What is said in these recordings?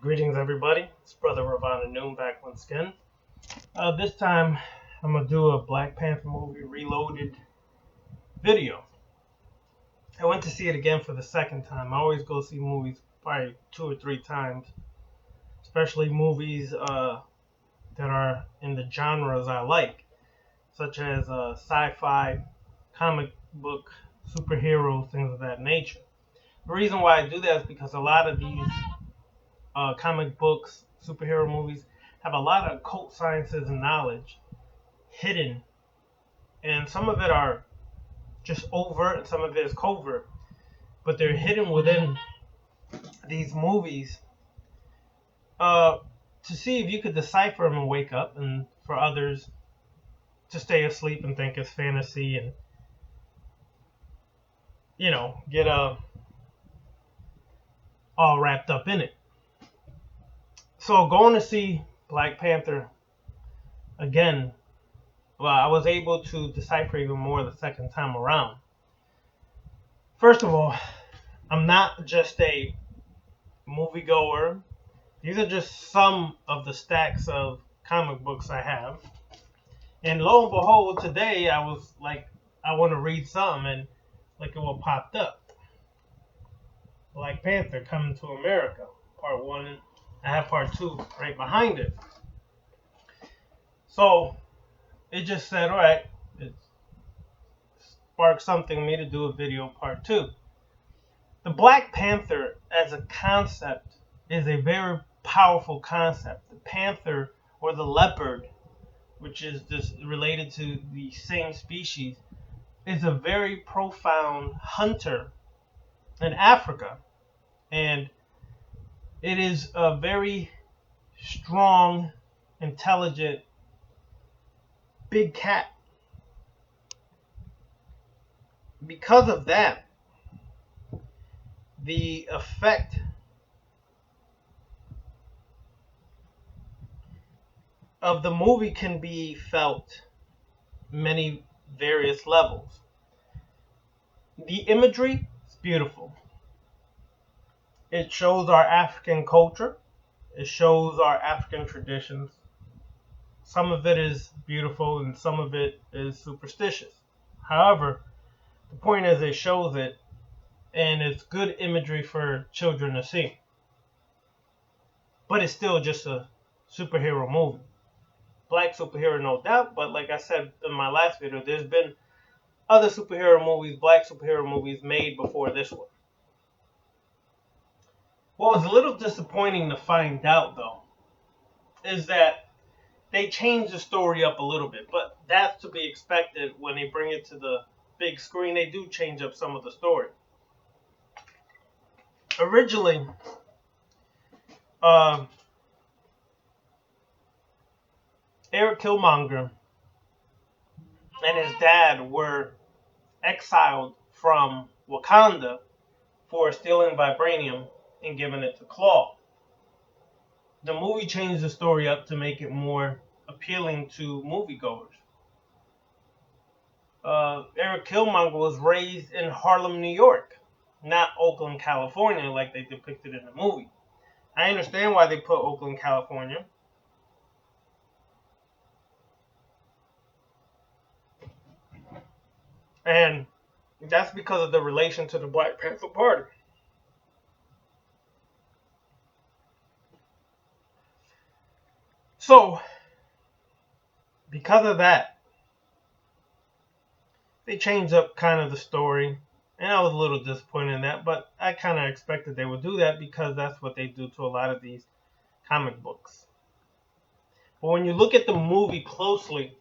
Greetings, everybody. It's Brother Ravana Noon back once again. This time, I'm going to do a Black Panther movie reloaded video. I went to see it again for the second time. I always go see movies probably 2 or 3 times, especially movies that are in the genres I like, such as sci-fi, comic book, superheroes, things of that nature. The reason why I do that is because a lot of these comic books, superhero movies have a lot of occult sciences and knowledge hidden, and some of it are just overt and some of it is covert, but they're hidden within these movies uh, to see if you could decipher them and wake up, and for others to stay asleep and think it's fantasy and get all wrapped up in it. So going to see Black Panther again, well, I was able to decipher even more the second time around. First of all, I'm not just a moviegoer. These are just some of the stacks of comic books I have. And lo and behold, today I was like, I want to read some, and look at what popped up. Black Panther Coming to America, Part 1. I have Part 2 right behind it. So it just said, all right, it sparked something in me to do a video Part 2. The Black Panther as a concept is a very powerful concept. The panther, or the leopard, which is just related to the same species, is a very profound hunter in Africa. And it is a very strong, intelligent, big cat. Because of that, the effect of the movie can be felt many various levels. The imagery is beautiful. It shows our African culture. It shows our African traditions. Some of it is beautiful and some of it is superstitious. However, the point is it shows it, and it's good imagery for children to see. But it's still just a superhero movie. Black superhero, no doubt, but like I said in my last video, there's been other superhero movies, black superhero movies made before this one. What was a little disappointing to find out, though, is that they changed the story up a little bit, but that's to be expected when they bring it to the big screen. They do change up some of the story. Originally, Eric Killmonger and his dad were exiled from Wakanda for stealing vibranium and giving it to Claw. The movie changed the story up to make it more appealing to moviegoers. Eric Killmonger was raised in Harlem, New York, not Oakland, California, like they depicted in the movie. I understand why they put Oakland, California. And that's because of the relation to the Black Panther Party. So, because of that, they changed up kind of the story. And I was a little disappointed in that, but I kind of expected they would do that because that's what they do to a lot of these comic books. But when you look at the movie closely,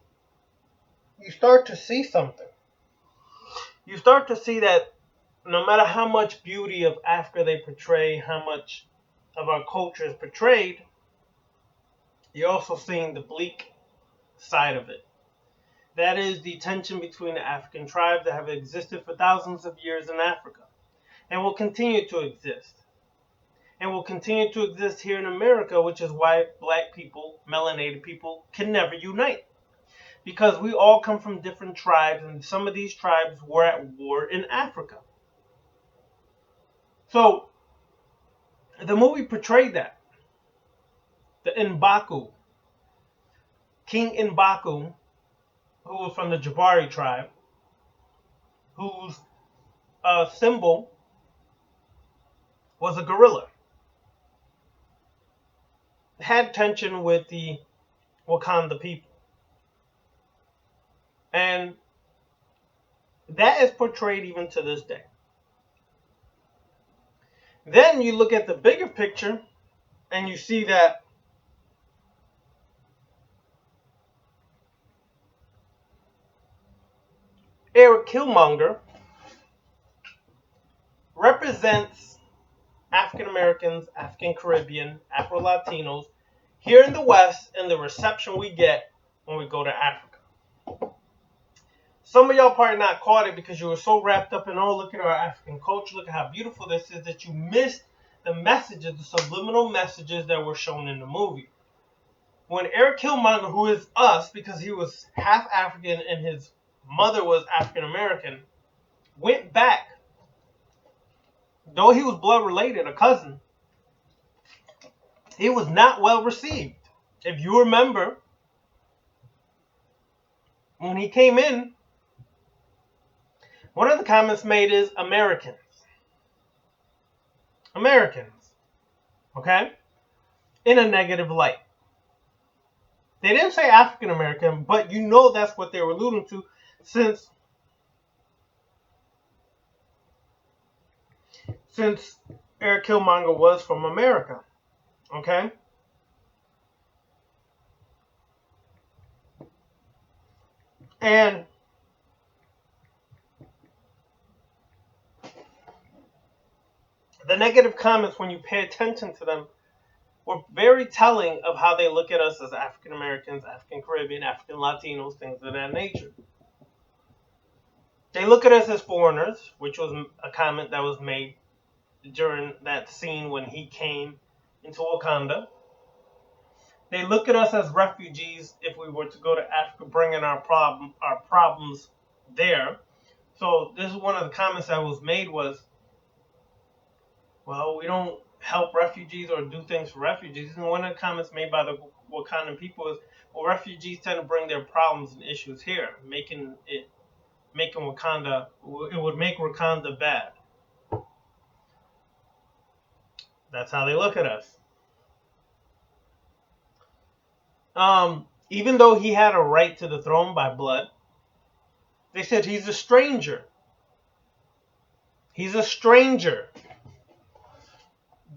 you start to see something. You start to see that no matter how much beauty of Africa they portray, how much of our culture is portrayed, you're also seeing the bleak side of it. That is the tension between the African tribes that have existed for thousands of years in Africa and will continue to exist. And will continue to exist here in America, which is why black people, melanated people, can never unite. Because we all come from different tribes, and some of these tribes were at war in Africa. So, the movie portrayed that. The M'Baku, King M'Baku, who was from the Jabari tribe, whose symbol was a gorilla, had tension with the Wakanda people. And that is portrayed even to this day. Then you look at the bigger picture and you see that Eric Killmonger represents African Americans, African Caribbean, Afro Latinos here in the West and the reception we get when we go to Africa. Some of y'all probably not caught it because you were so wrapped up in, oh, look at our African culture, look at how beautiful this is, that you missed the messages, the subliminal messages that were shown in the movie. When Eric Killmonger, who is us because he was half African and his mother was African American, went back, though he was blood related, a cousin, he was not well received. If you remember, when he came in, one of the comments made is Americans. Americans. Okay? In a negative light. They didn't say African American, but you know that's what they were alluding to since Eric Killmonger was from America. Okay? And the negative comments, when you pay attention to them, were very telling of how they look at us as African Americans, African Caribbean, African Latinos, things of that nature. They look at us as foreigners, which was a comment that was made during that scene when he came into Wakanda. They look at us as refugees if we were to go to Africa, bringing our problems there. So this is one of the comments that was made was, well, we don't help refugees or do things for refugees. And one of the comments made by the Wakandan people is, well, refugees tend to bring their problems and issues here, making Wakanda, it would make Wakanda bad. That's how they look at us. Even though he had a right to the throne by blood, they said he's a stranger. He's a stranger.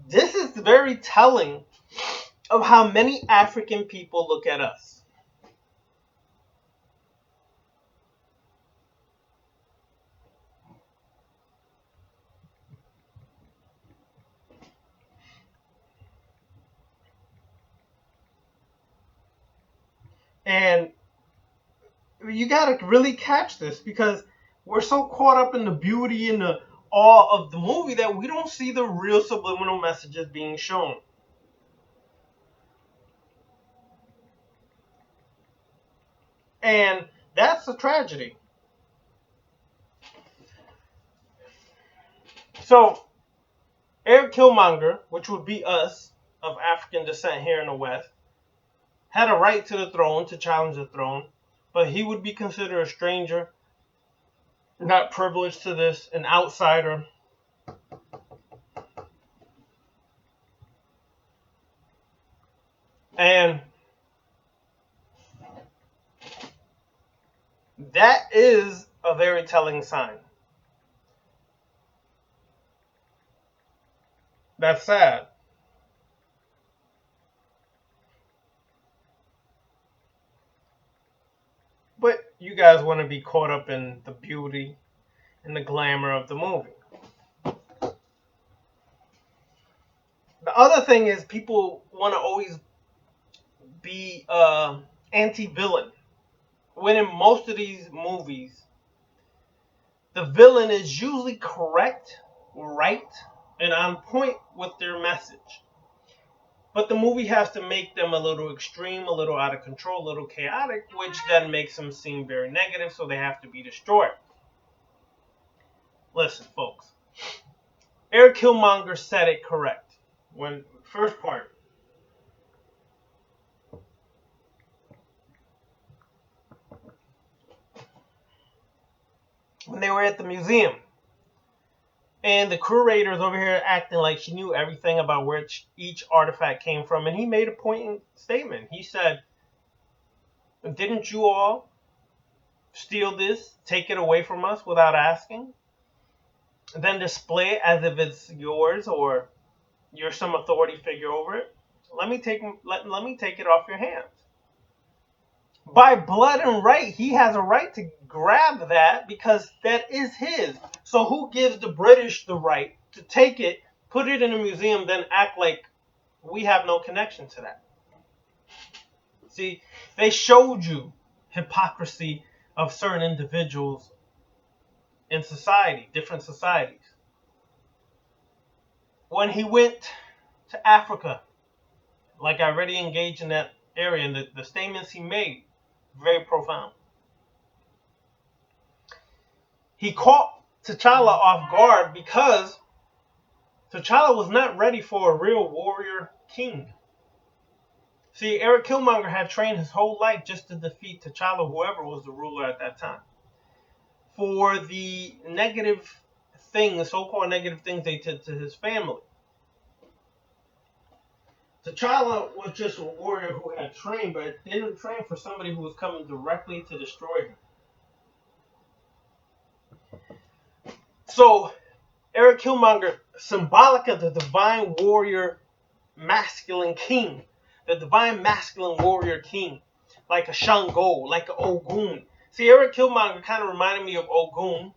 This is very telling of how many African people look at us. And you got to really catch this because we're so caught up in the beauty and the awe of the movie that we don't see the real subliminal messages being shown. And that's a tragedy. So, Eric Killmonger, which would be us of African descent here in the West, had a right to the throne, to challenge the throne, but he would be considered a stranger, not privileged to this, an outsider. And that is a very telling sign. That's sad. But you guys want to be caught up in the beauty and the glamour of the movie. The other thing is people want to always be anti-villain. When in most of these movies, the villain is usually correct, right, and on point with their message. But the movie has to make them a little extreme, a little out of control, a little chaotic, which then makes them seem very negative, so they have to be destroyed. Listen, folks. Eric Killmonger said it correct. When first part, they were at the museum. And the curator's over here acting like she knew everything about where each artifact came from. And he made a poignant statement. He said, didn't you all steal this, take it away from us without asking, and then display it as if it's yours or you're some authority figure over it? Let me take it off your hands. By blood and right, he has a right to grab that because that is his. So who gives the British the right to take it, put it in a museum, then act like we have no connection to that? See, they showed you hypocrisy of certain individuals in society, different societies. When he went to Africa, like I already engaged in that area, and the statements he made, very profound. He caught T'Challa off guard because T'Challa was not ready for a real warrior king. See, Eric Killmonger had trained his whole life just to defeat T'Challa, whoever was the ruler at that time, for the negative things, so-called negative things they did to his family. T'Challa was just a warrior who had trained, but didn't train for somebody who was coming directly to destroy him. So, Eric Killmonger, symbolic of the divine warrior masculine king, the divine masculine warrior king, like a Shango, like an Ogun. See, Eric Killmonger kind of reminded me of Ogun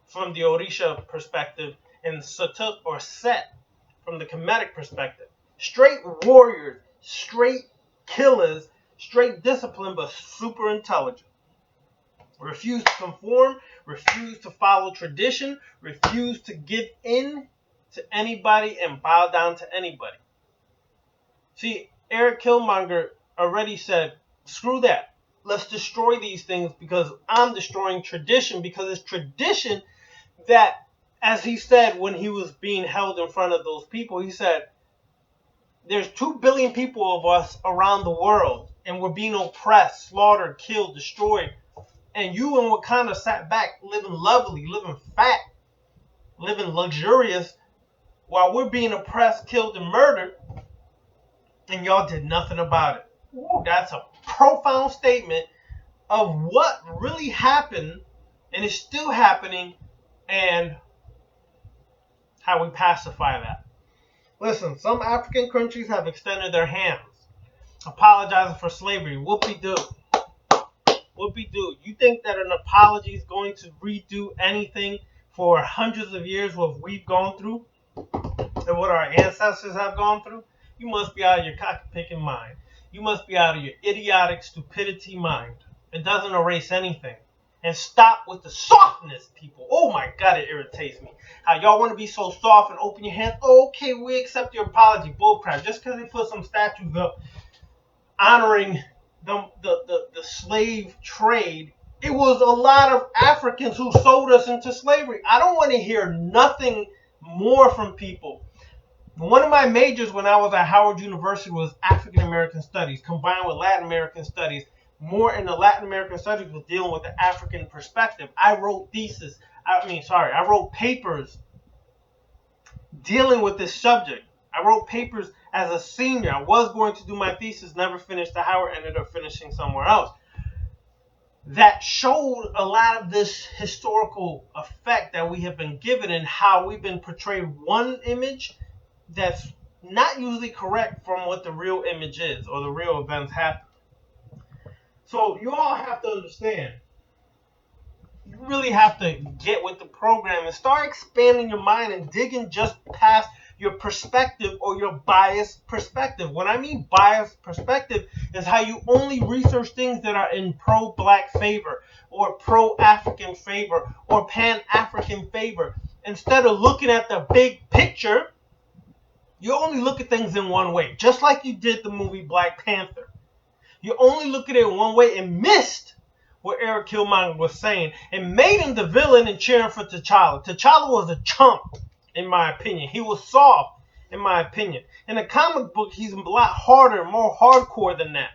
from the Orisha perspective, and Satut or Set from the Kemetic perspective. Straight warriors, straight killers, straight discipline, but super intelligent. Refuse to conform, refuse to follow tradition, refuse to give in to anybody and bow down to anybody. See, Eric Killmonger already said, screw that. Let's destroy these things because I'm destroying tradition, because it's tradition that, as he said when he was being held in front of those people, he said, there's 2 billion people of us around the world, and we're being oppressed, slaughtered, killed, destroyed. And you and Wakanda sat back, living lovely, living fat, living luxurious, while we're being oppressed, killed, and murdered, and y'all did nothing about it. Ooh, that's a profound statement of what really happened, and is still happening, and how we pacify that. Listen, some African countries have extended their hands, apologizing for slavery. Whoopie-doo. Whoopie-doo. You think that an apology is going to redo anything for hundreds of years what we've gone through and what our ancestors have gone through? You must be out of your cock-picking mind. You must be out of your idiotic stupidity mind. It doesn't erase anything. And stop with the softness, people. Oh my God, it irritates me. How y'all want to be so soft and open your hands. Oh, okay, we accept your apology. Bullcrap. Just because they put some statues up honoring the slave trade, it was a lot of Africans who sold us into slavery. I don't want to hear nothing more from people. One of my majors when I was at Howard University was African American Studies combined with Latin American Studies. More in the Latin American Studies was dealing with the African perspective. I wrote papers dealing with this subject. I wrote papers as a senior. I was going to do my thesis, never finished at Howard, ended up finishing somewhere else. That showed a lot of this historical effect that we have been given and how we've been portrayed one image that's not usually correct from what the real image is or the real events happen. So you all have to understand, you really have to get with the program and start expanding your mind and digging just past your perspective or your biased perspective. When I mean biased perspective is how you only research things that are in pro-black favor or pro-African favor or pan-African favor. Instead of looking at the big picture, you only look at things in one way, just like you did the movie Black Panther. You only look at it in one way and missed what Eric Killmonger was saying and made him the villain and cheering for T'Challa. T'Challa was a chump, in my opinion. He was soft, in my opinion. In the comic book, he's a lot harder, more hardcore than that.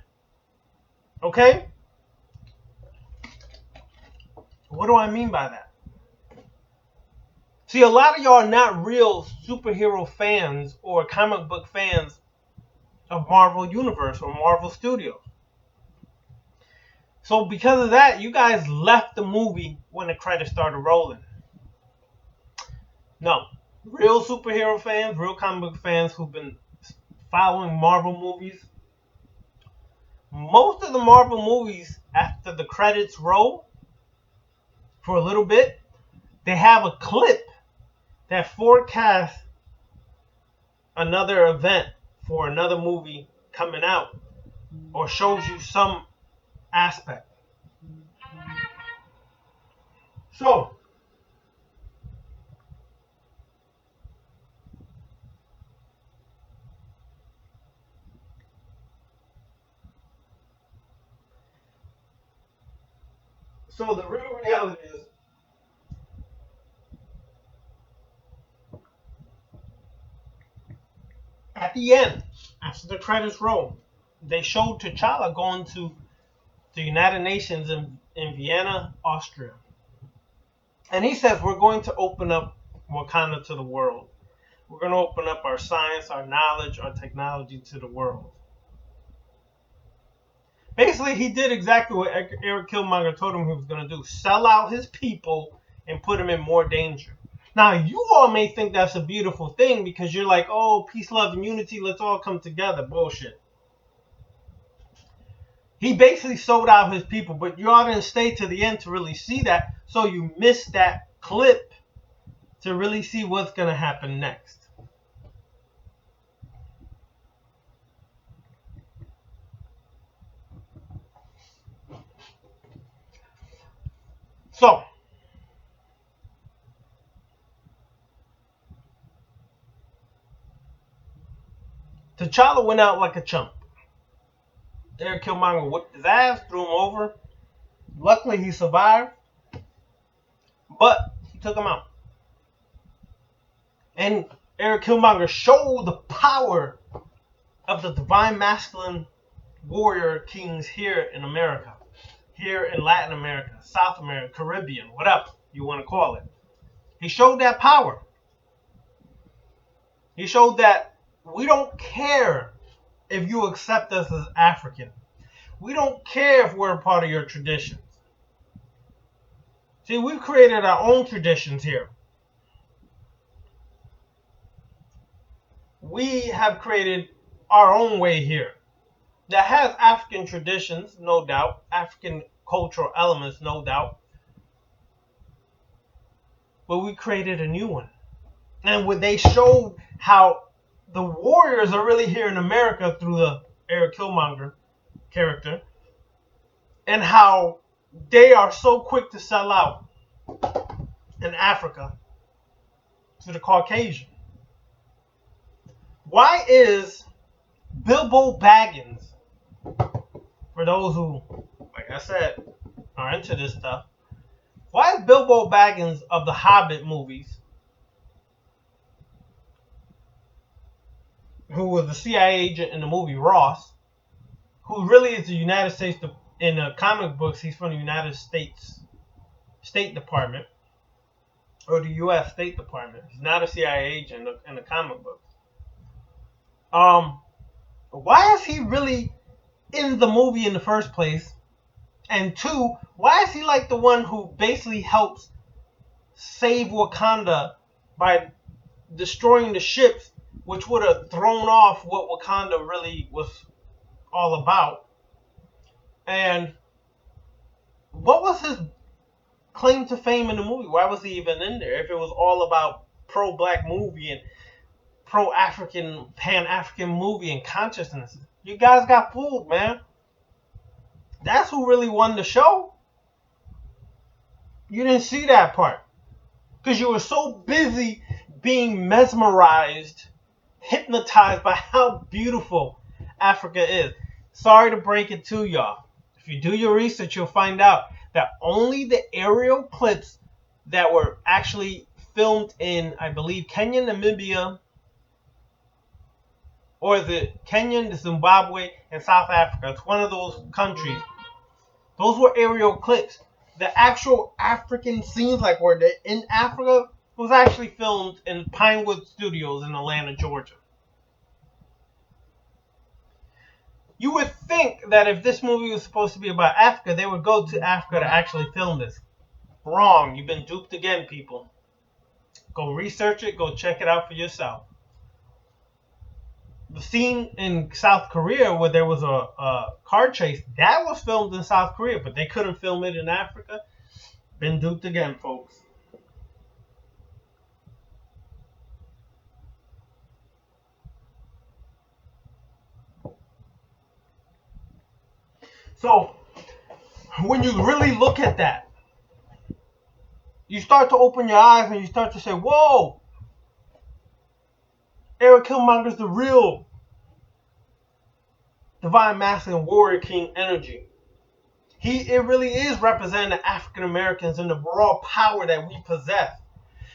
Okay? What do I mean by that? See, a lot of y'all are not real superhero fans or comic book fans of Marvel Universe or Marvel Studios. So because of that, you guys left the movie when the credits started rolling. No. Real superhero fans, real comic book fans who've been following Marvel movies, most of the Marvel movies, after the credits roll for a little bit, they have a clip that forecasts another event for another movie coming out or shows you some aspect. So, the real reality is, at the end, after the credits roll, they showed T'Challa going to the United Nations in Vienna, Austria. And he says, we're going to open up Wakanda to the world. We're going to open up our science, our knowledge, our technology to the world. Basically, he did exactly what Eric Killmonger told him he was going to do. Sell out his people and put them in more danger. Now, you all may think that's a beautiful thing because you're like, oh, peace, love, and unity, let's all come together. Bullshit. He basically sold out his people, but you all didn't stay to the end to really see that, so you missed that clip to really see what's going to happen next. So, T'Challa went out like a chump. Eric Killmonger whipped his ass, threw him over. Luckily, he survived, but he took him out. And Eric Killmonger showed the power of the divine masculine warrior kings here in America, here in Latin America, South America, Caribbean, whatever you want to call it. He showed that power. He showed that we don't care if you accept us as African. We don't care if we're a part of your traditions. See, we've created our own traditions here. We have created our own way here that has African traditions, no doubt, African cultural elements, no doubt. But we created a new one. And when they showed how the warriors are really here in America through the Eric Killmonger character, and how they are so quick to sell out in Africa to the Caucasian. Why is Bilbo Baggins, for those who, like I said, are into this stuff, why is Bilbo Baggins of the Hobbit movies, who was the CIA agent in the movie Ross, who really is the United States, in the comic books, he's from the United States State Department, or the U.S. State Department. He's not a CIA agent in the comic books. Why is he really in the movie in the first place? And two, why is he like the one who basically helps save Wakanda by destroying the ships, which would have thrown off what Wakanda really was all about? And what was his claim to fame in the movie? Why was he even in there if it was all about pro-black movie and pro-African, pan-African movie and consciousness? You guys got fooled, man. That's who really won the show. You didn't see that part because you were so busy being mesmerized, hypnotized by how beautiful Africa is. Sorry to break it to y'all. If you do your research, you'll find out that only the aerial clips that were actually filmed in, I believe, Kenya, Namibia, or the Kenya, the Zimbabwe, and South Africa. It's one of those countries. Those were aerial clips. The actual African scenes, like where they're in Africa, was actually filmed in Pinewood Studios in Atlanta, Georgia. You would think that if this movie was supposed to be about Africa, they would go to Africa to actually film this. Wrong. You've been duped again, people. Go research it. Go check it out for yourself. The scene in South Korea where there was a car chase, that was filmed in South Korea, but they couldn't film it in Africa. Been duped again, folks. So, when you really look at that, you start to open your eyes and you start to say, whoa, Eric Killmonger's the real divine masculine warrior king energy. It really is representing the African Americans and the raw power that we possess.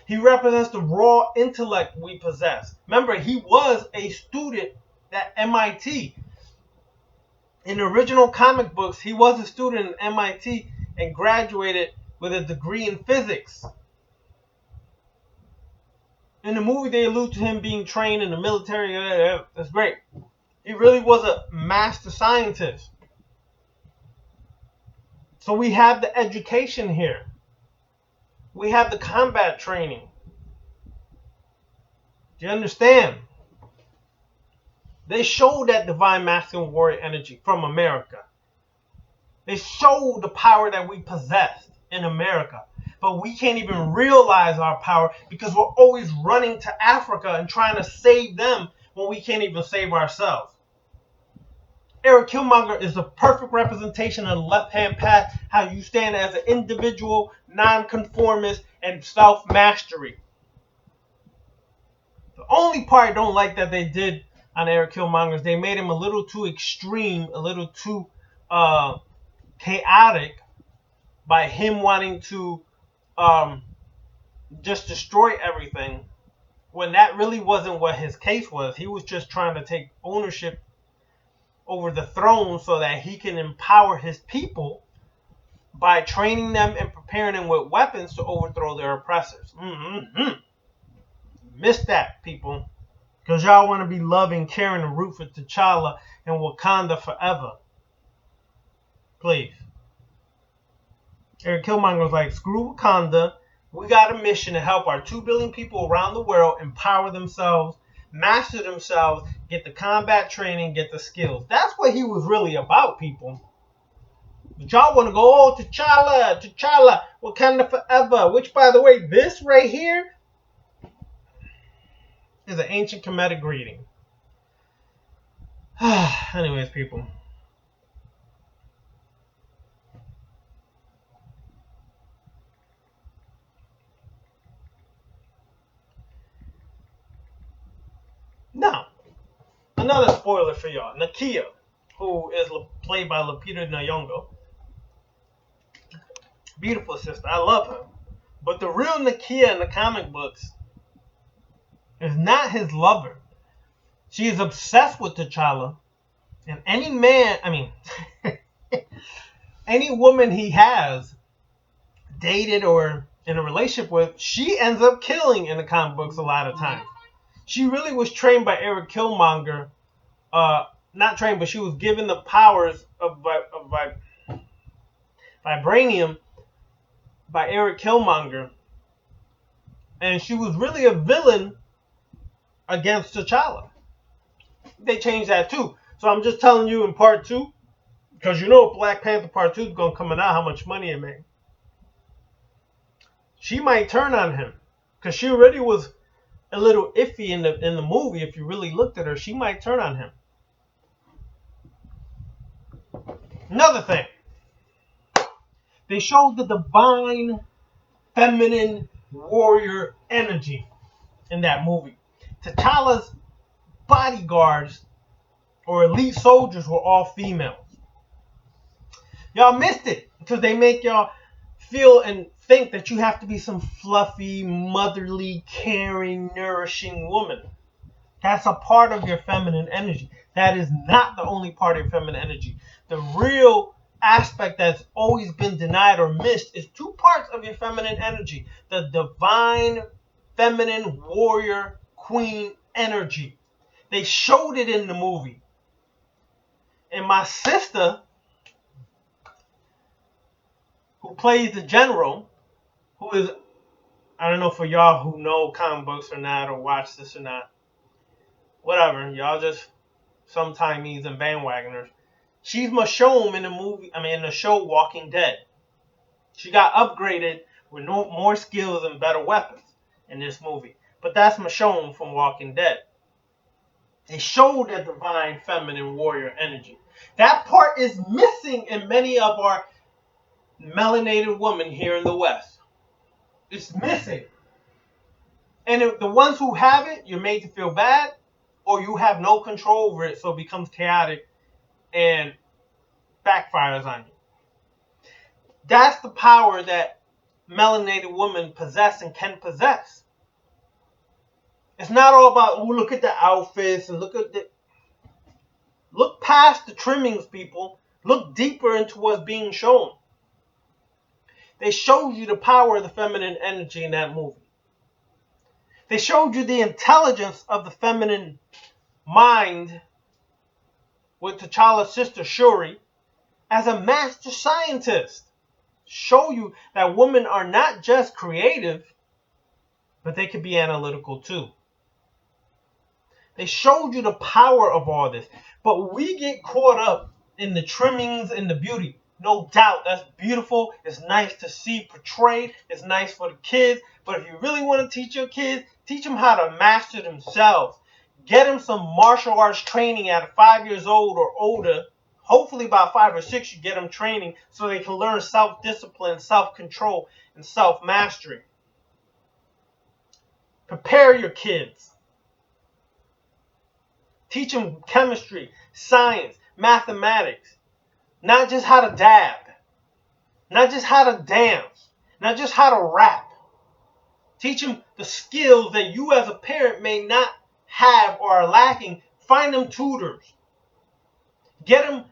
He represents the raw intellect we possess. Remember, he was a student at MIT. In the original comic books, he was a student at MIT and graduated with a degree in physics. In the movie, they allude to him being trained in the military. That's great. He really was a master scientist. So we have the education here. We have the combat training. Do you understand? They show that divine masculine warrior energy from America. They show the power that we possess in America. But we can't even realize our power because we're always running to Africa and trying to save them when we can't even save ourselves. Eric Killmonger is the perfect representation of the left-hand path, how you stand as an individual, non-conformist, and self-mastery. The only part I don't like that they did on Eric Killmonger is they made him a little too extreme, a little too chaotic by him wanting to just destroy everything when that really wasn't what his case was. He was just trying to take ownership over the throne so that he can empower his people by training them and preparing them with weapons to overthrow their oppressors. Missed that, people. Because y'all want to be loving, caring, and root for T'Challa and Wakanda forever. Please. Eric Killmonger was like, screw Wakanda. We got a mission to help our 2 billion people around the world empower themselves, master themselves, get the combat training, get the skills. That's what he was really about, people. But y'all want to go, oh, T'Challa, Wakanda forever. Which, by the way, this right here is an ancient Kemetic greeting. Anyways, people. Now, another spoiler for y'all. Nakia, who is played by Lupita Nyong'o. Beautiful sister. I love her. But the real Nakia in the comic books is not his lover. She is obsessed with T'Challa. And any man, any woman he has dated or in a relationship with, she ends up killing in the comic books a lot of times. She really was trained by Eric Killmonger. Not trained, but she was given the powers of vibranium by Eric Killmonger. And she was really a villain against T'Challa. They changed that too. So I'm just telling you in part 2, because you know Black Panther part 2 is going to come out, how much money it made. She might turn on him, because she already was a little iffy in the movie. If you really looked at her, she might turn on him. Another thing, they showed the divine feminine warrior energy in that movie. T'Challa's bodyguards or elite soldiers were all females. Y'all missed it because they make y'all feel and think that you have to be some fluffy, motherly, caring, nourishing woman. That's a part of your feminine energy. That is not the only part of your feminine energy. The real aspect that's always been denied or missed is 2 parts of your feminine energy. The divine feminine warrior queen energy. They showed it in the movie. And my sister, who plays the general, who is, I don't know for y'all who know comic books or not, or watch this or not, whatever, y'all just some Timies and bandwagoners. She's Michonne in the show Walking Dead. She got upgraded with more skills and better weapons in this movie. But that's Michonne from Walking Dead. They showed that divine feminine warrior energy. That part is missing in many of our melanated women here in the West. It's missing. And if the ones who have it, you're made to feel bad, or you have no control over it, so it becomes chaotic and backfires on you. That's the power that melanated women possess and can possess. It's not all about, oh, look at the outfits and look past the trimmings, people. Look deeper into what's being shown. They showed you the power of the feminine energy in that movie. They showed you the intelligence of the feminine mind with T'Challa's sister Shuri as a master scientist. Show you that women are not just creative, but they can be analytical too. They showed you the power of all this. But we get caught up in the trimmings and the beauty. No doubt, that's beautiful. It's nice to see portrayed. It's nice for the kids. But if you really want to teach your kids, teach them how to master themselves. Get them some martial arts training at 5 years old or older. Hopefully by 5 or 6 you get them training so they can learn self-discipline, self-control, and self-mastery. Prepare your kids. Teach them chemistry, science, mathematics. Not just how to dab. Not just how to dance. Not just how to rap. Teach them the skills that you as a parent may not have or are lacking. Find them tutors. Get them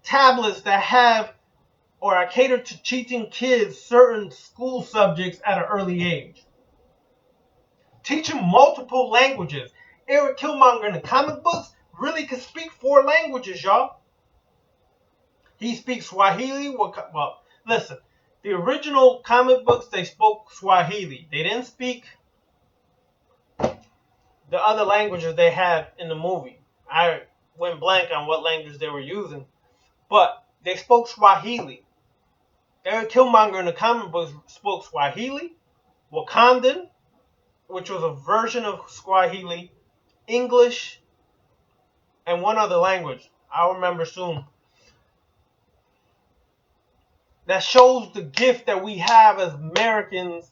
tablets that have or are catered to teaching kids certain school subjects at an early age. Teach them multiple languages. Eric Killmonger in the comic books really could speak 4 languages, y'all. He speaks Swahili. Well, listen, the original comic books, they spoke Swahili. They didn't speak the other languages they had in the movie. I went blank on what language they were using, but they spoke Swahili. Eric Killmonger in the comic books spoke Swahili, Wakandan, which was a version of Swahili, English, and one other language. I'll remember soon. That shows the gift that we have as Americans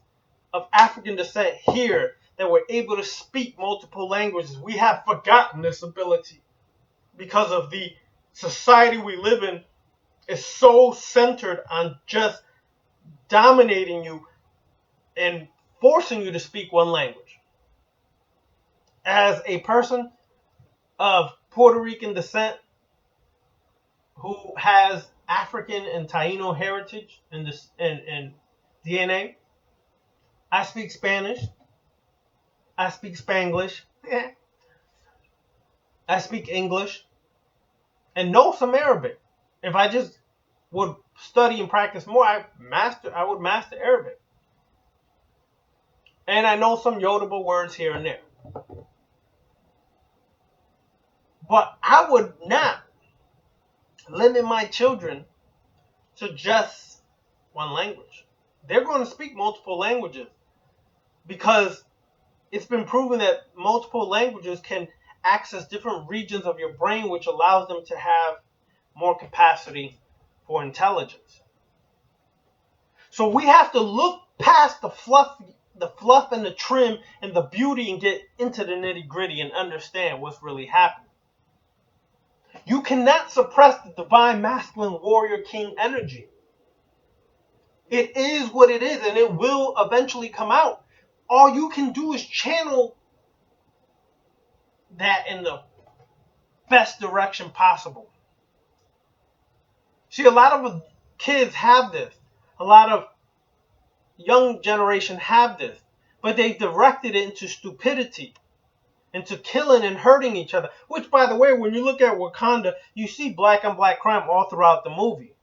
of African descent here, that we're able to speak multiple languages. We have forgotten this ability because of the society we live in is so centered on just dominating you and forcing you to speak one language. As a person of Puerto Rican descent who has African and Taino heritage and DNA, I speak Spanish. I speak Spanglish. I speak English and know some Arabic. If I just would study and practice more, I would master Arabic. And I know some Yoruba words here and there. But I would not limit my children to just one language. They're going to speak multiple languages because it's been proven that multiple languages can access different regions of your brain, which allows them to have more capacity for intelligence. So we have to look past the fluff and the trim and the beauty and get into the nitty-gritty and understand what's really happening. You cannot suppress the divine masculine warrior king energy. It is what it is, and it will eventually come out. All you can do is channel that in the best direction possible. See, a lot of kids have this. A lot of young generation have this. but they directed it into stupidity, into killing and hurting each other. Which, by the way, when you look at Wakanda, you see black on black crime all throughout the movie.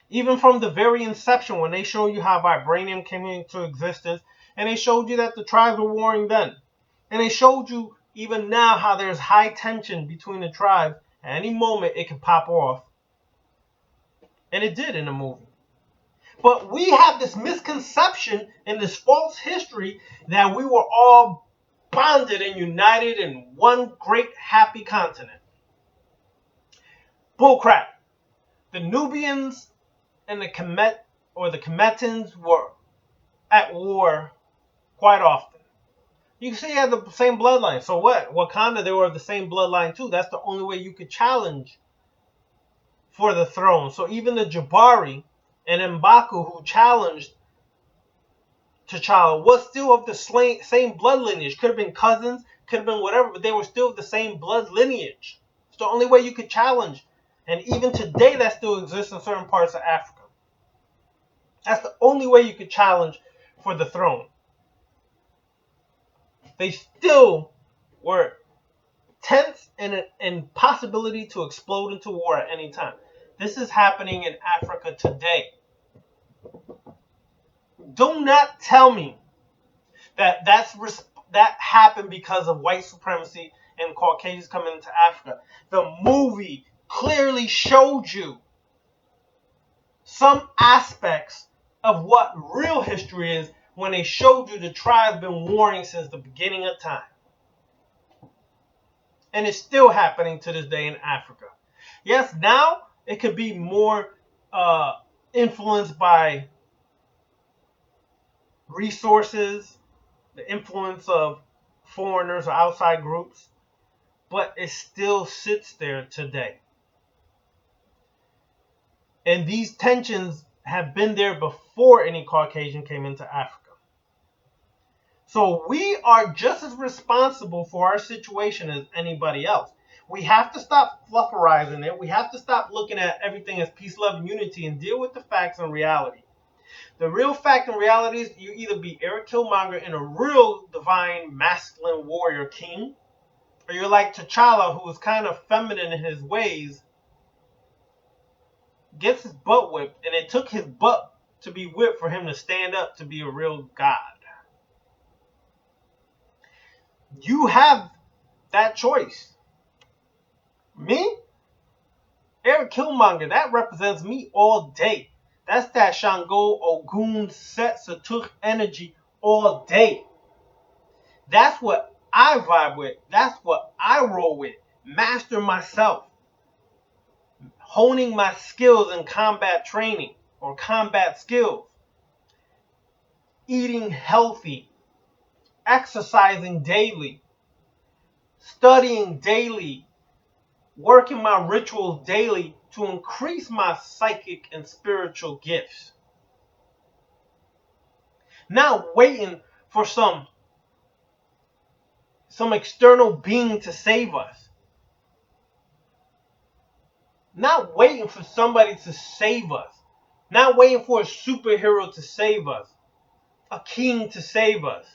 Even from the very inception, when they show you how vibranium came into existence, and they showed you that the tribes were warring then. And they showed you even now how there's high tension between the tribes. At any moment, it can pop off. And it did in the movie. But we have this misconception and this false history that we were all bonded and united in one great happy continent. Bullcrap. The Nubians and the Kemetans were at war quite often. You can see they had the same bloodline. So what? Wakanda, they were of the same bloodline too. That's the only way you could challenge for the throne. So even the Jabari and M'Baku, who challenged T'Challa, was still of the same blood lineage. Could have been cousins, could have been whatever, but they were still of the same blood lineage. It's the only way you could challenge. And even today, that still exists in certain parts of Africa. That's the only way you could challenge for the throne. They still were tense and in possibility to explode into war at any time. This is happening in Africa today. Do not tell me that that happened because of white supremacy and Caucasians coming into Africa. The movie clearly showed you some aspects of what real history is when they showed you the tribes been warring since the beginning of time. And it's still happening to this day in Africa. Yes, now it could be more influenced by resources, the influence of foreigners or outside groups, but it still sits there today. And these tensions have been there before any Caucasian came into Africa. So we are just as responsible for our situation as anybody else. We have to stop flufferizing it. We have to stop looking at everything as peace, love, and unity and deal with the facts and reality. The real fact and reality is you either be Eric Killmonger and a real divine masculine warrior king, or you're like T'Challa, who is kind of feminine in his ways, gets his butt whipped, and it took his butt to be whipped for him to stand up to be a real god. You have that choice. Me? Eric Killmonger, that represents me all day. That's that Shango, Ogun, Set, Satuk energy all day. That's what I vibe with. That's what I roll with. Master myself. Honing my skills in combat training or combat skills. Eating healthy. Exercising daily. Studying daily. Working my rituals daily to increase my psychic and spiritual gifts. Not waiting for some external being to save us. Not waiting for somebody to save us. Not waiting for a superhero to save us. A king to save us.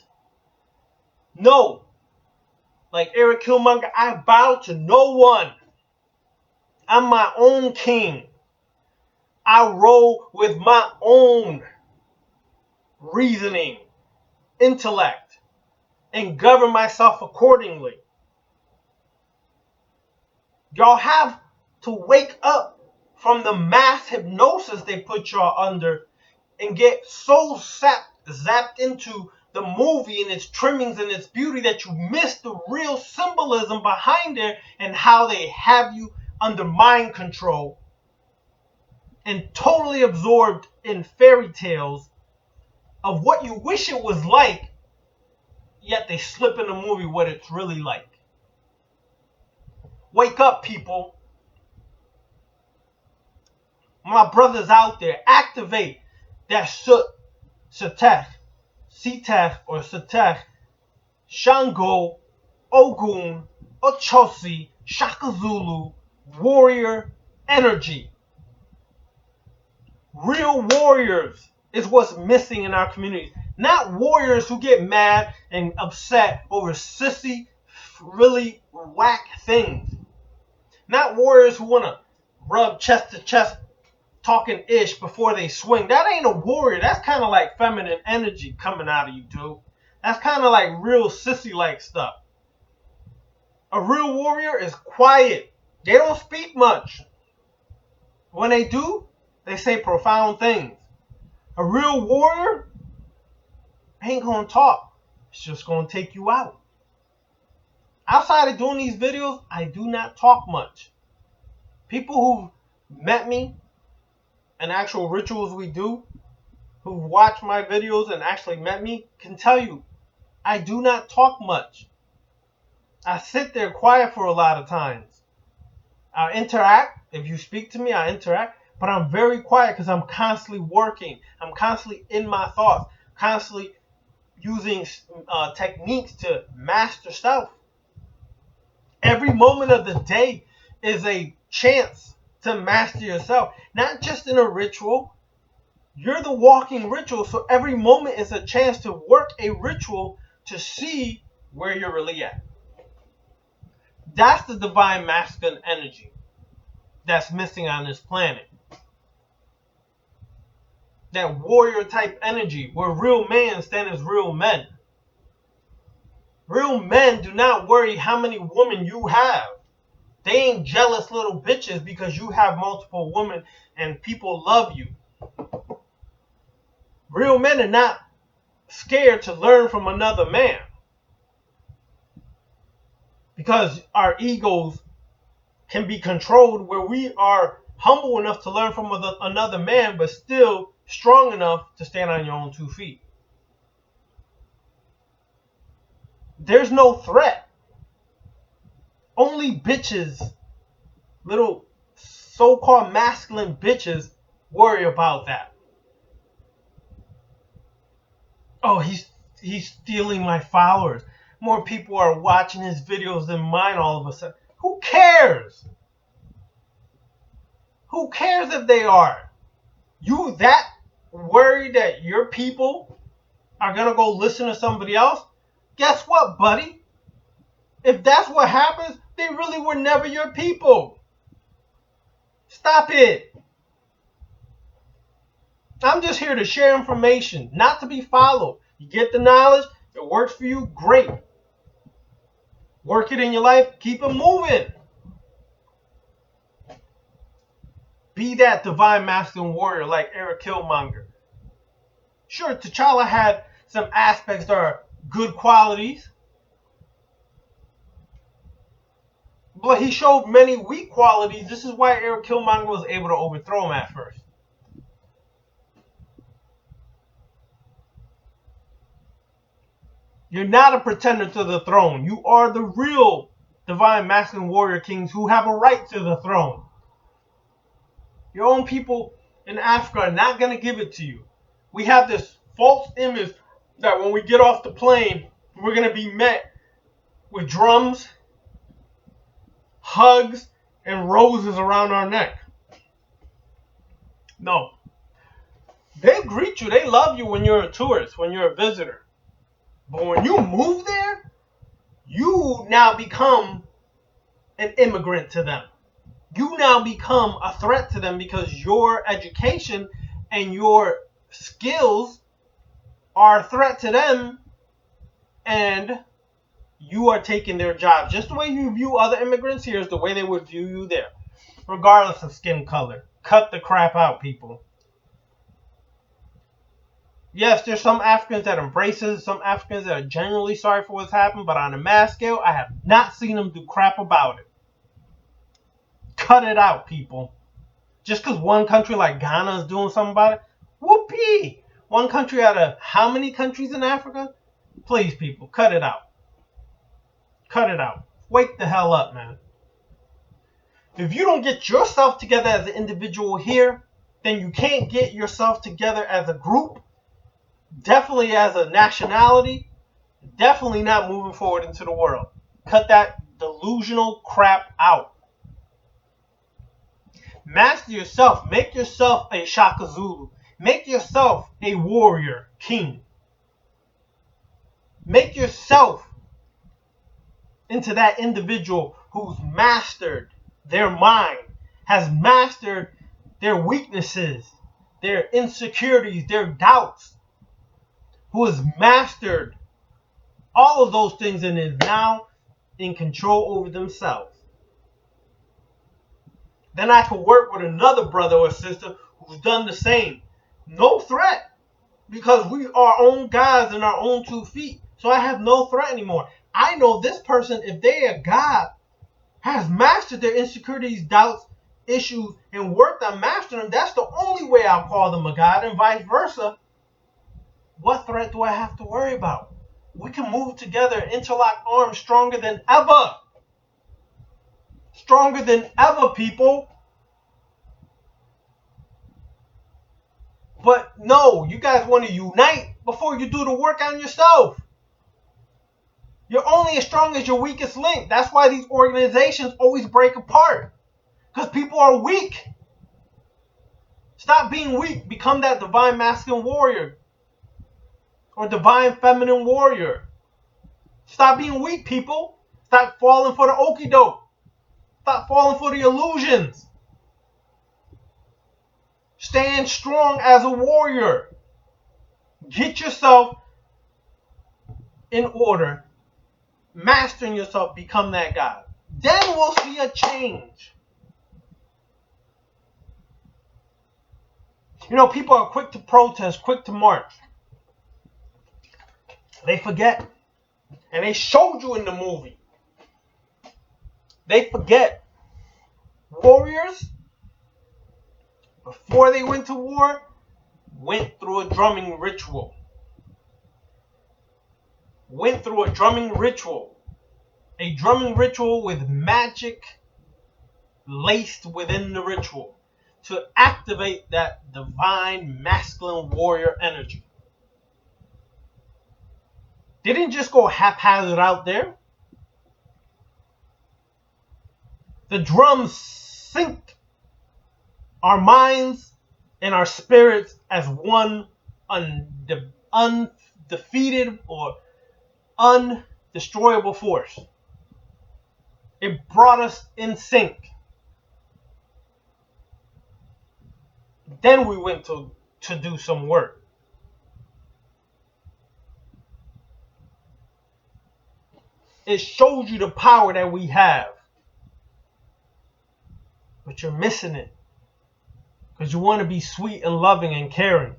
No. Like Eric Killmonger, I bow to no one. I'm my own king. I roll with my own reasoning, intellect, and govern myself accordingly. Y'all have to wake up from the mass hypnosis they put y'all under and get so zapped into the movie and its trimmings and its beauty that you miss the real symbolism behind it and how they have you under mind control and totally absorbed in fairy tales of what you wish it was like, yet they slip in the movie what it's really like. Wake up, people. My brothers out there, activate that Setech, or Setech, Shango, Ogun, Ochosi, Shaka Zulu, warrior energy. Real warriors is what's missing in our communities. Not warriors who get mad and upset over sissy, really whack things. Not warriors who want to rub chest to chest talking ish before they swing. That ain't a warrior. That's kind of like feminine energy coming out of you, dude. That's kind of like real sissy-like stuff. A real warrior is quiet. They don't speak much. When they do, they say profound things. A real warrior ain't going to talk. It's just going to take you out. Outside of doing these videos, I do not talk much. People who've met me and actual rituals we do, who've watched my videos and actually met me, can tell you I do not talk much. I sit there quiet for a lot of times. I interact. If you speak to me, I interact. But I'm very quiet because I'm constantly working. I'm constantly in my thoughts. Constantly using techniques to master stuff. Every moment of the day is a chance to master yourself. Not just in a ritual. You're the walking ritual. So every moment is a chance to work a ritual to see where you're really at. That's the divine masculine energy that's missing on this planet. That warrior type energy where real men stand as real men. Real men do not worry how many women you have. They ain't jealous little bitches because you have multiple women and people love you. Real men are not scared to learn from another man. Because our egos can be controlled where we are humble enough to learn from another man, but still strong enough to stand on your own 2 feet. There's no threat. Only bitches, little so-called masculine bitches, worry about that. Oh, he's stealing my followers. More people are watching his videos than mine all of a sudden. Who cares? Who cares if they are? You that worried that your people are going to go listen to somebody else? Guess what, buddy? If that's what happens, they really were never your people. Stop it. I'm just here to share information, not to be followed. You get the knowledge, it works for you, great. Work it in your life, keep it moving. Be that divine masculine warrior like Eric Killmonger. Sure, T'Challa had some aspects that are good qualities, but he showed many weak qualities. This is why Eric Killmonger was able to overthrow him at first. You're not a pretender to the throne. You are the real divine masculine warrior kings who have a right to the throne. Your own people in Africa are not going to give it to you. We have this false image that when we get off the plane, we're going to be met with drums, hugs, and roses around our neck. No. They greet you. They love you when you're a tourist, when you're a visitor. But when you move there, you now become an immigrant to them. You now become a threat to them because your education and your skills are a threat to them, and you are taking their jobs. Just the way you view other immigrants here is the way they would view you there, regardless of skin color. Cut the crap out, people. Yes, there's some Africans that embrace it, some Africans that are genuinely sorry for what's happened, but on a mass scale, I have not seen them do crap about it. Cut it out, people. Just because one country like Ghana is doing something about it, whoopee! One country out of how many countries in Africa? Please, people, cut it out. Cut it out. Wake the hell up, man. If you don't get yourself together as an individual here, then you can't get yourself together as a group. Definitely as a nationality. Definitely not moving forward into the world. Cut that delusional crap out. Master yourself. Make yourself a Shaka Zulu. Make yourself a warrior king. Make yourself into that individual who's mastered their mind, has mastered their weaknesses, their insecurities, their doubts, who has mastered all of those things and is now in control over themselves. Then I can work with another brother or sister who's done the same. No threat, because we are our own gods in our own 2 feet. So I have no threat anymore. I know this person, if they are God, has mastered their insecurities, doubts, issues, and worked on mastering them. That's the only way I'll call them a God, and vice versa. What threat do I have to worry about? We can move together, interlock arms, stronger than ever. Stronger than ever, people. But no, you guys want to unite before you do the work on yourself. You're only as strong as your weakest link. That's why these organizations always break apart. Because people are weak. Stop being weak. Become that divine masculine warrior. Or divine feminine warrior. Stop being weak, people. Stop falling for the okie doke. Stop falling for the illusions. Stand strong as a warrior. Get yourself in order. Mastering yourself, become that God. Then we'll see a change. You know, people are quick to protest, quick to march. They forget. And they showed you in the movie. They forget. Warriors, before they went to war, went through a drumming ritual. Went through a drumming ritual. A drumming ritual with magic laced within the ritual to activate that divine masculine warrior energy. They didn't just go haphazard out there. The drums synced our minds and our spirits as one undefeated or undestroyable force. It brought us in sync. Then we went to do some work. It shows you the power that we have. But you're missing it. Because you want to be sweet and loving and caring.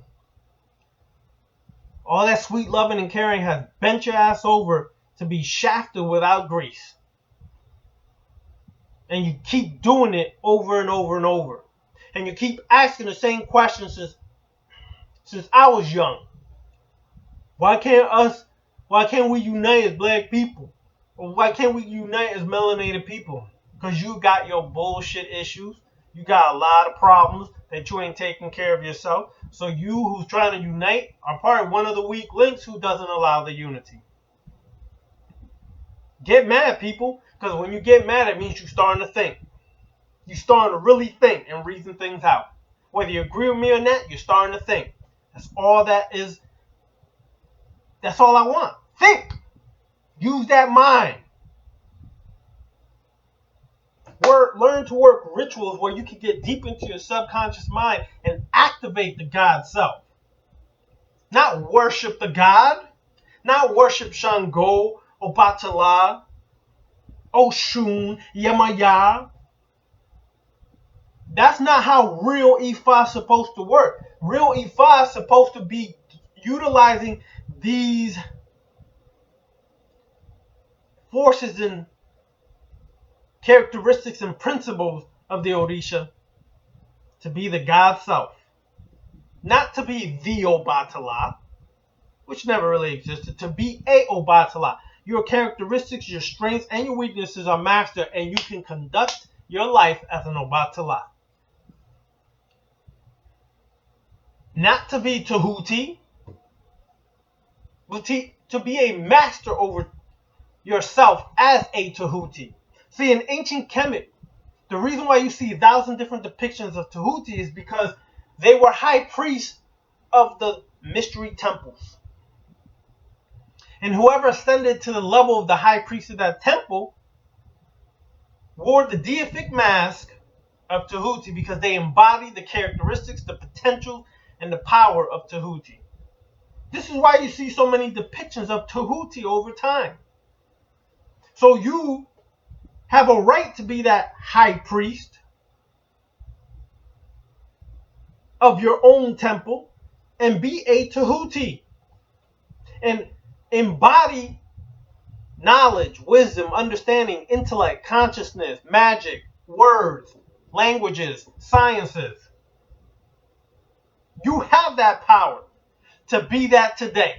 All that sweet loving and caring has bent your ass over to be shafted without grease. And you keep doing it over and over and over. And you keep asking the same questions since I was young. Why can't we unite as black people? Or why can't we unite as melanated people? Because you got your bullshit issues. You got a lot of problems that you ain't taking care of yourself. So you who's trying to unite are part of one of the weak links who doesn't allow the unity. Get mad, people. Because when you get mad, it means you're starting to think. You're starting to really think and reason things out. Whether you agree with me or not, you're starting to think. That's all that is. That's all I want. Think. Use that mind. Learn to work rituals where you can get deep into your subconscious mind and activate the God self. Not worship the God. Not worship Shango, Obatala, Oshun, Yamaya. That's not how real Ifa is supposed to work. Real Ifa is supposed to be utilizing these forces and characteristics and principles of the Orisha to be the God self. Not to be the Obatala, which never really existed. To be a Obatala. Your characteristics, your strengths, and your weaknesses are mastered, and you can conduct your life as an Obatala. Not to be Tahuti, but to be a master over yourself as a Tahuti. See, in ancient Kemet, the reason why you see 1,000 different depictions of Tahuti is because they were high priests of the mystery temples. And whoever ascended to the level of the high priest of that temple wore the deific mask of Tahuti because they embody the characteristics, the potential, and the power of Tahuti. This is why you see so many depictions of Tahuti over time. So you have a right to be that high priest of your own temple and be a Tahuti and embody knowledge, wisdom, understanding, intellect, consciousness, magic, words, languages, sciences. You have that power to be that today.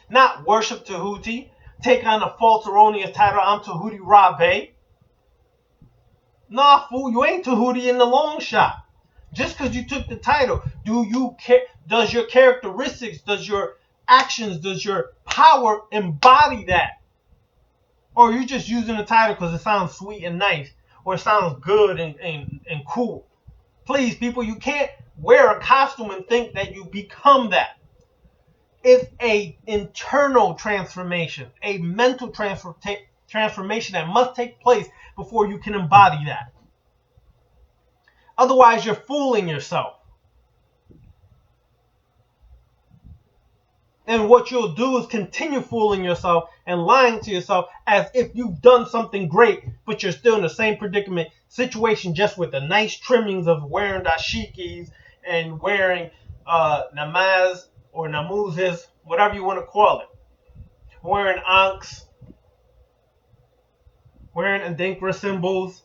Not worship Tahuti, take on a false erroneous title, I'm Tahuti Rabe. Nah, fool, you ain't Tahuti in the long shot. Just because you took the title, does your characteristics, does your actions, does your power embody that? Or are you just using the title because it sounds sweet and nice, or it sounds good and cool? Please, people, you can't wear a costume and think that you become that. It's a internal transformation, a mental transformation that must take place before you can embody that. Otherwise, you're fooling yourself. And what you'll do is continue fooling yourself and lying to yourself as if you've done something great, but you're still in the same predicament situation, just with the nice trimmings of wearing dashikis and wearing namaz or namuzes, whatever you want to call it. Wearing ankhs, wearing adinkra symbols.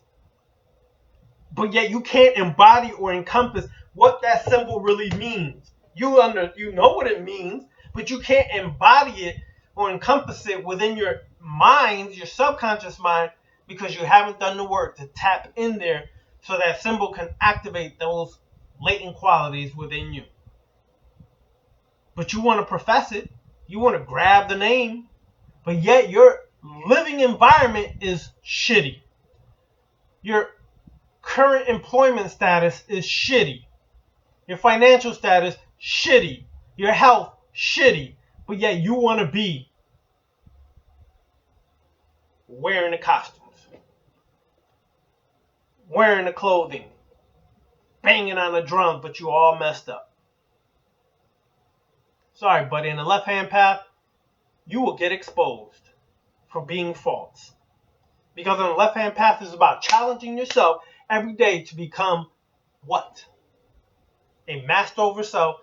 But yet you can't embody or encompass what that symbol really means. You know what it means, but you can't embody it or encompass it within your mind, your subconscious mind, because you haven't done the work to tap in there so that symbol can activate those latent qualities within you. But you want to profess it, you want to grab the name, but yet your living environment is shitty. Your current employment status is shitty. Your financial status, shitty. Your health, shitty. But yet you want to be wearing the costumes, wearing the clothing, banging on the drum, but you all messed up. Sorry, buddy. In the left-hand path, you will get exposed for being false. Because on the left-hand path is about challenging yourself every day to become what? A master over self,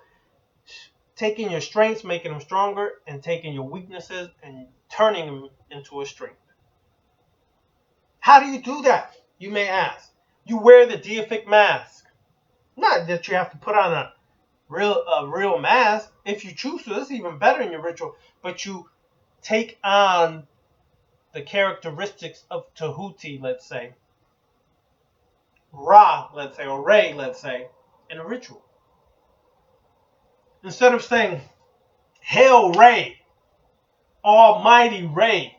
taking your strengths, making them stronger, and taking your weaknesses and turning them into a strength. How do you do that? You may ask. You wear the deific mask. Not that you have to put on a real mask. If you choose to, that's even better in your ritual. But you take on the characteristics of Tahuti, let's say, Ra, let's say, or Re, let's say, in a ritual. Instead of saying, Hail Re, Almighty Re,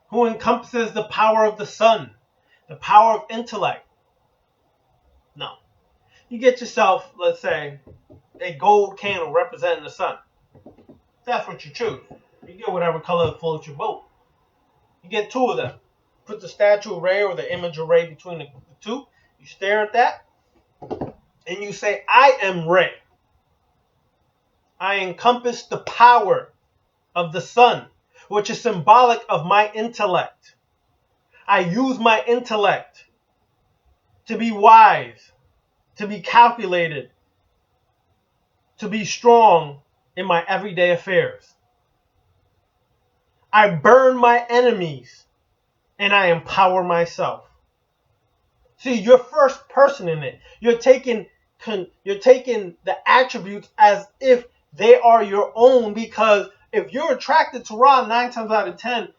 who encompasses the power of the sun, the power of intellect. No. You get yourself, let's say, a gold candle representing the sun. That's what you choose. You get whatever color floats your boat. You get two of them. Put the statue of Re or the image of Re between the two. You stare at that, and you say, I am Re. I encompass the power of the sun, which is symbolic of my intellect. I use my intellect to be wise, to be calculated, to be strong in my everyday affairs. I burn my enemies and I empower myself. See, you're first person in it. You're taking the attributes as if they are your own, because if you're attracted to Ra 9 times out of 10,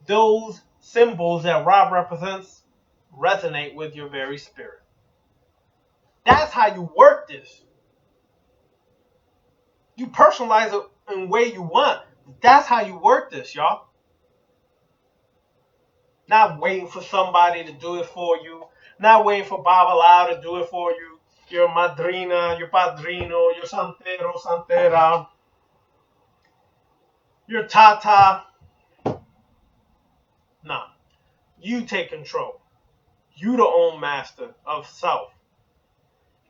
those symbols that Ra represents resonate with your very spirit. That's how you work this. You personalize it in the way you want. That's how you work this, y'all. Not waiting for somebody to do it for you. Not waiting for Baba Lao to do it for you. your madrina, your padrino, your santero, santera, your tata. Nah, you take control. You the own master of self.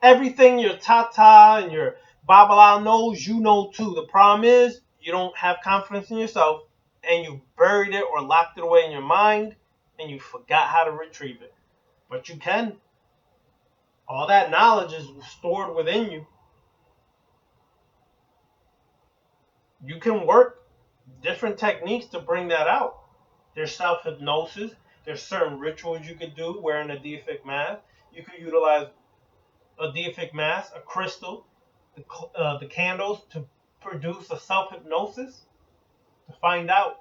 Everything your tata and your babala knows, you know too. The problem is you don't have confidence in yourself and you buried it or locked it away in your mind and you forgot how to retrieve it. But you can. All that knowledge is stored within you. You can work different techniques to bring that out. There's self-hypnosis. There's certain rituals you could do wearing a deific mask. You could utilize a deific mask, a crystal, the candles to produce a self-hypnosis to find out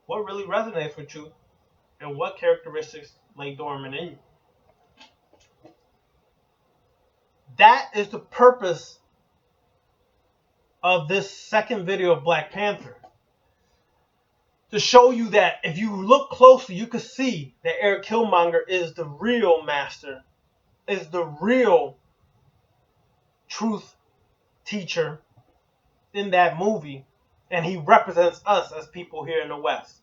what really resonates with you and what characteristics lay dormant in you. That is the purpose of this second video of Black Panther. To show you that if you look closely, you can see that Eric Killmonger is the real master, is the real truth teacher in that movie, and he represents us as people here in the West.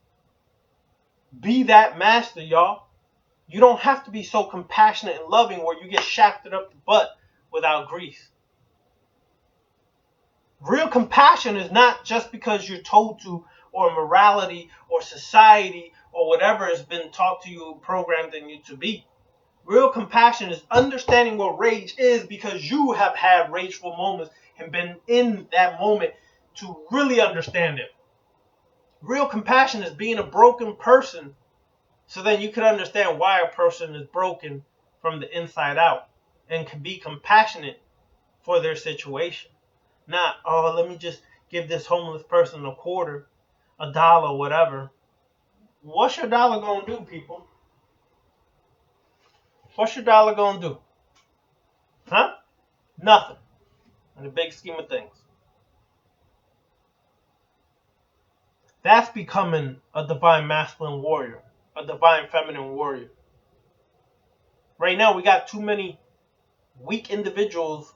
Be that master, y'all. You don't have to be so compassionate and loving where you get shafted up the butt without grief. Real compassion is not just because you're told to, or morality, or society, or whatever has been taught to you, programmed in you to be. Real compassion is understanding what rage is because you have had rageful moments and been in that moment to really understand it. Real compassion is being a broken person so then you can understand why a person is broken from the inside out and can be compassionate for their situation. Not, oh, let me just give this homeless person a quarter, a dollar, whatever. What's your dollar going to do, people? What's your dollar going to do? Huh? Nothing. In the big scheme of things. That's becoming a divine masculine warrior, a divine feminine warrior. Right now, we got too many weak individuals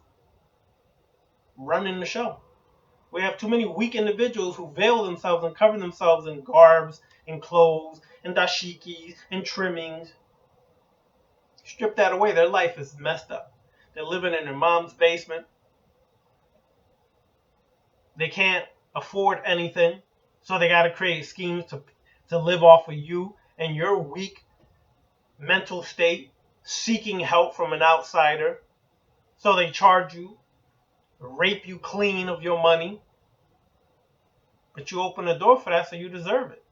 running the show. We have too many weak individuals who veil themselves and cover themselves in garbs and clothes and dashikis and trimmings. Strip that away, their life is messed up. They're living in their mom's basement. They can't afford anything, so they got to create schemes to live off of you and your weak mental state, seeking help from an outsider. So they charge you, rape you clean of your money, but you open the door for that, so you deserve it.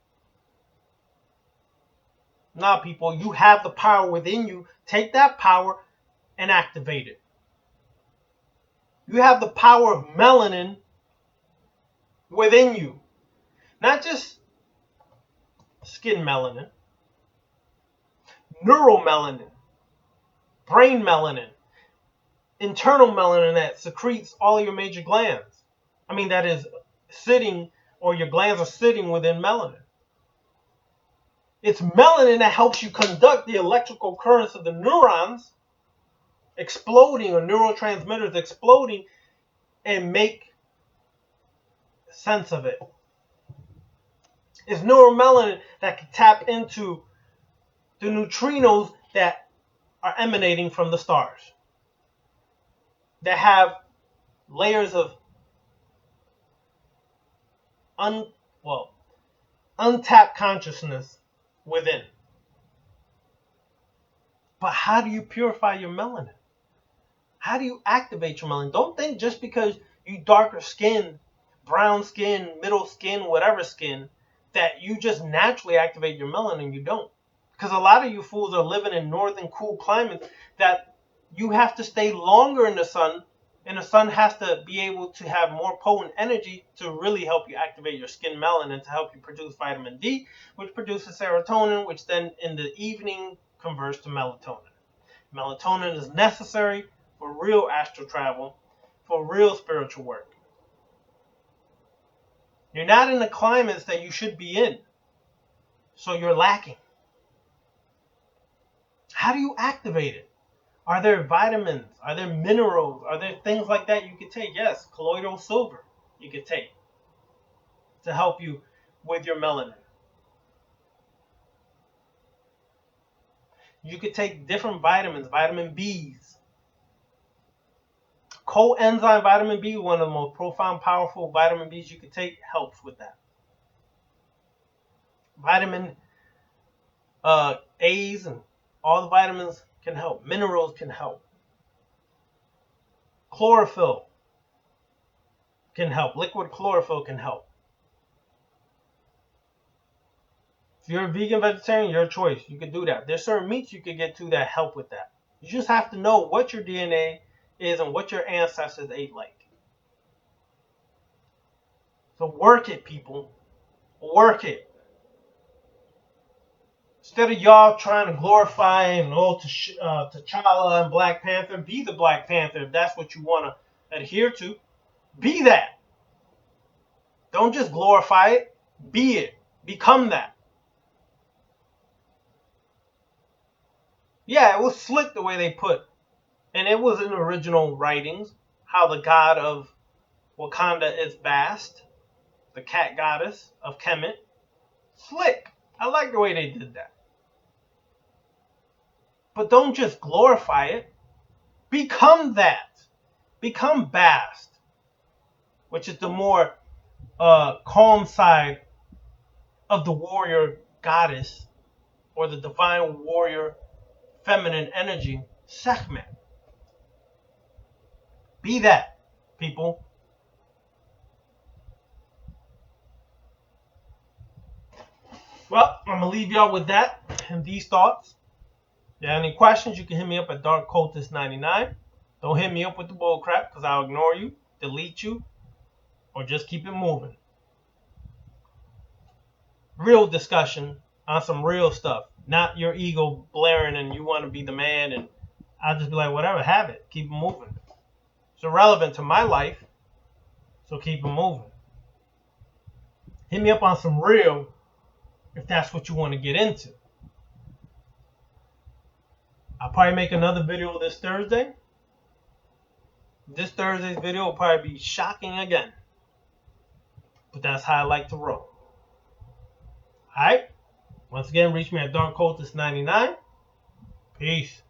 Nah, people, you have the power within you. Take that power and activate it. You have the power of melanin within you. Not just skin melanin, neural melanin, brain melanin, internal melanin that secretes all your major glands. That is sitting, or your glands are sitting within melanin. It's melanin that helps you conduct the electrical currents of the neurons exploding, or neurotransmitters exploding, and make sense of it. It's neuromelanin that can tap into the neutrinos that are emanating from the stars, that have layers of untapped consciousness within. But how do you purify your melanin? How do you activate your melanin? Don't think just because you darker skin, brown skin, middle skin, whatever skin, that you just naturally activate your melanin. You don't. Because a lot of you fools are living in northern cool climates that you have to stay longer in the sun, and the sun has to be able to have more potent energy to really help you activate your skin melanin, to help you produce vitamin D, which produces serotonin, which then in the evening converts to melatonin. Melatonin is necessary for real astral travel, for real spiritual work. You're not in the climates that you should be in, so you're lacking. How do you activate it? Are there vitamins? Are there minerals? Are there things like that you could take? Yes, colloidal silver you could take to help you with your melanin. You could take different vitamins, vitamin Bs. Coenzyme vitamin B, one of the most profound, powerful vitamin Bs you could take, helps with that. Vitamin A's and all the vitamins can help. Minerals can help. Chlorophyll can help. Liquid chlorophyll can help. If you're a vegan vegetarian, your choice. You could do that. There's certain meats you could get to that help with that. You just have to know what your DNA is and what your ancestors ate like. So work it, people. Work it. Instead of y'all trying to glorify and T'Challa and Black Panther, be the Black Panther if that's what you want to adhere to. Be that. Don't just glorify it. Be it. Become that. Yeah, it was slick the way they put, and it was in the original writings, how the god of Wakanda is Bast, the cat goddess of Kemet. Slick. I like the way they did that. But don't just glorify it. Become that. Become Bast, which is the more calm side of the warrior goddess or the divine warrior feminine energy, Sekhmet. Be that, people. Well, I'm going to leave y'all with that and these thoughts. If you have any questions, you can hit me up at darkcultist99. Don't hit me up with the bullcrap because I'll ignore you, delete you, or just keep it moving. Real discussion on some real stuff, not your ego blaring and you want to be the man, and I'll just be like, whatever, have it. Keep it moving. It's irrelevant to my life, so keep it moving. Hit me up on some real if that's what you want to get into. I'll probably make another video this Thursday. This Thursday's video will probably be shocking again. But that's how I like to roll. Alright? Once again, reach me at darkcultist99. Peace.